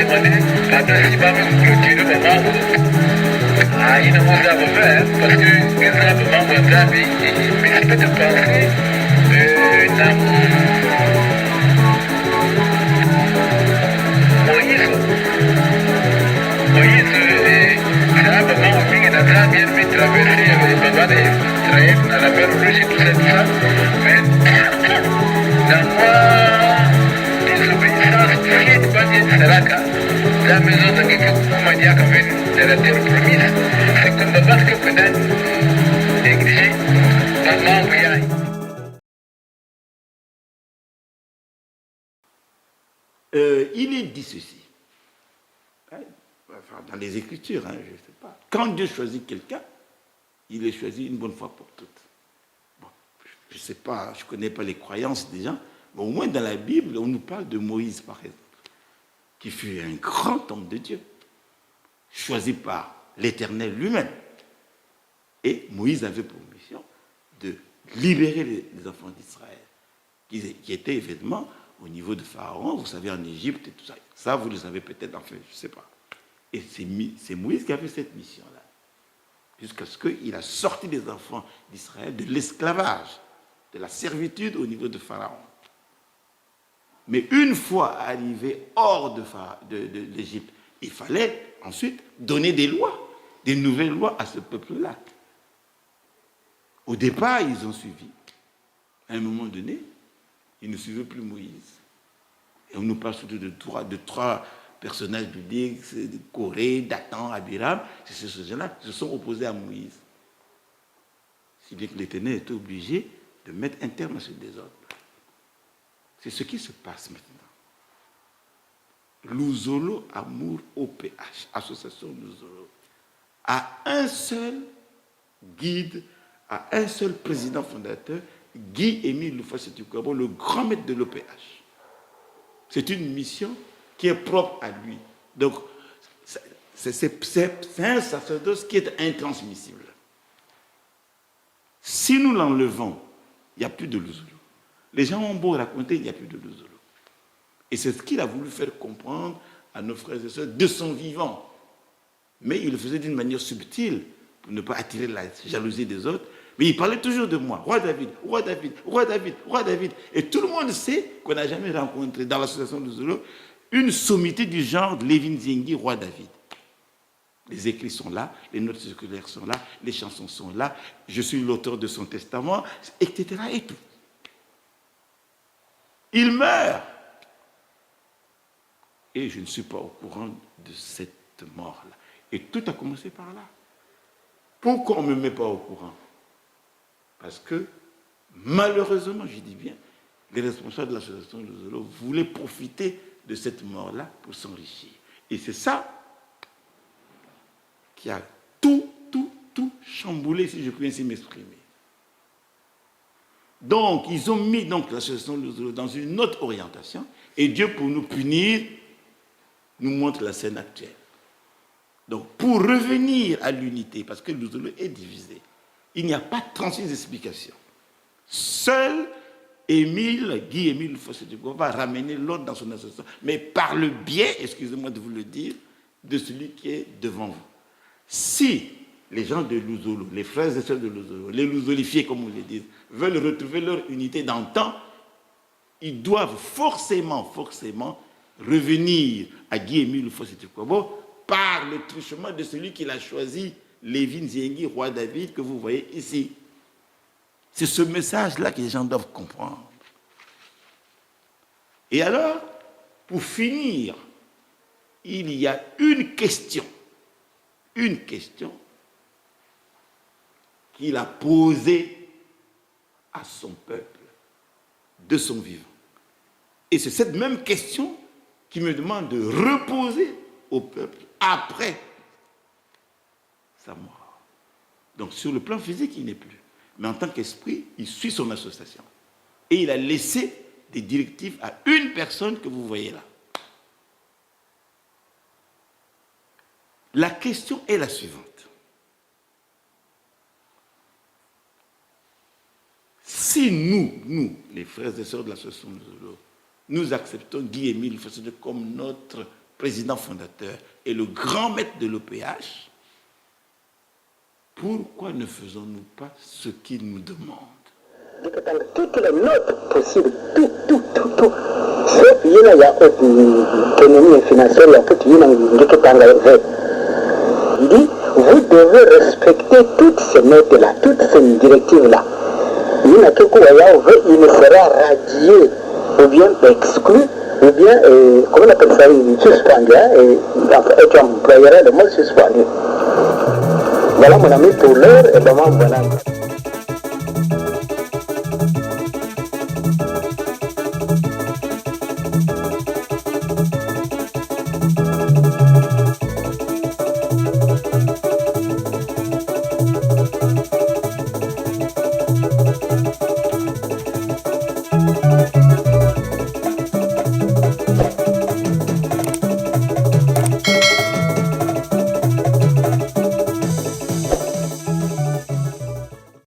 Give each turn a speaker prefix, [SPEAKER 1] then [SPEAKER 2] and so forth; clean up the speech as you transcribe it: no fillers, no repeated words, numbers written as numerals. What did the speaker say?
[SPEAKER 1] demandé, pardon, si pas même clôturer le moment où il ne vous a pas fait, parce que les arbres membres d'Abi, mais c'est peut-être penser dans Moïse, c'est un moment où il a bien fait traverser les babas d'Israël dans la mer Rouge et tout ça, mais dans moi, désobéissance, fiat, pas bien de Saraka, la maison de quelqu'un m'a dit de la terre promise, c'est comme le basque peut-être négligé, maman, oui,
[SPEAKER 2] il est dit ceci, enfin, dans les Écritures, je ne sais pas. Quand Dieu choisit quelqu'un, il est choisi une bonne fois pour toutes. Bon, je ne sais pas, je ne connais pas les croyances des gens, mais au moins dans la Bible, on nous parle de Moïse, par exemple, qui fut un grand homme de Dieu, choisi par l'Éternel lui-même. Et Moïse avait pour mission de libérer les enfants d'Israël, qui étaient évidemment au niveau de Pharaon, vous savez, en Égypte et tout ça. Ça, vous le savez peut-être, enfin, je ne sais pas. Et c'est Moïse qui avait cette mission-là, jusqu'à ce qu'il a sorti les enfants d'Israël de l'esclavage, de la servitude au niveau de Pharaon. Mais une fois arrivé hors de l'Égypte, il fallait ensuite donner des lois, des nouvelles lois à ce peuple-là. Au départ, ils ont suivi. À un moment donné, ils ne suivaient plus Moïse. Et on nous parle surtout de trois personnages bibliques, Corée, Dathan, Abiram. Ces gens-là se sont opposés à Moïse. Si bien que l'Éternel était obligé de mettre un terme à ce désordre. C'est ce qui se passe maintenant. Luzolo Amour OPH, Association Luzolo, a un seul guide, a un seul président fondateur, Guy-Émile Lufassetukwabo, le grand maître de l'OPH. C'est une mission qui est propre à lui. Donc, c'est un sacerdoce qui est intransmissible. Si nous l'enlevons, il n'y a plus de Luzolo. Les gens ont beau raconter, il n'y a plus de Luzolo. Et c'est ce qu'il a voulu faire comprendre à nos frères et sœurs de son vivant. Mais il le faisait d'une manière subtile, pour ne pas attirer la jalousie des autres. Mais il parlait toujours de moi, roi David, roi David, roi David, roi David. Et tout le monde sait qu'on n'a jamais rencontré dans l'association Luzolo une sommité du genre de Lévin Zengi, roi David. Les écrits sont là, les notes circulaires sont là, les chansons sont là, je suis l'auteur de son testament, etc. et tout. Il meurt. Et je ne suis pas au courant de cette mort-là. Et tout a commencé par là. Pourquoi on ne me met pas au courant? Parce que, malheureusement, je dis bien, les responsables de l'association Luzolo voulaient profiter de cette mort-là pour s'enrichir. Et c'est ça qui a tout chamboulé, si je puis ainsi m'exprimer. Donc, ils ont mis l'association Luzolo dans une autre orientation, et Dieu, pour nous punir, nous montre la scène actuelle. Donc, pour revenir à l'unité, parce que Luzolo est divisé, il n'y a pas 36 explications. Seul Guy-Émile Lufassetukwabo va ramener l'autre dans son association, mais par le biais, excusez-moi de vous le dire, de celui qui est devant vous. Si les gens de Luzolo, les frères et sœurs de Luzolo, les Luzolifiés comme on les dit, veulent retrouver leur unité d'antan, ils doivent forcément revenir à Guy-Émile Lufassetukwabo par le truchement de celui qui l'a choisi, Lévin Zengi, roi David, que vous voyez ici. C'est ce message-là que les gens doivent comprendre. Et alors, pour finir, il y a une question qu'il a posée à son peuple, de son vivant. Et c'est cette même question qui me demande de reposer au peuple après sa mort. Donc sur le plan physique, il n'est plus. Mais en tant qu'esprit, il suit son association. Et il a laissé des directives à une personne que vous voyez là. La question est la suivante. Si nous, les frères et sœurs de l'association Luzolo, nous acceptons Guy-Émile Lufassetukwabo comme notre président fondateur et le grand maître de l'OPH, pourquoi ne faisons-nous pas ce qu'il nous demande?
[SPEAKER 3] Toutes les notes possibles, tout. Sauf il y a économie financière, il y a tout il dit, vous devez respecter toutes ces notes-là, toutes ces directives-là. Il ne sera radié, ou bien exclu, ou bien, comment on appelle ça, suspendu, et tu employeras le mot suspendu. Voilà mon ami pour l'heure, et demain voilà.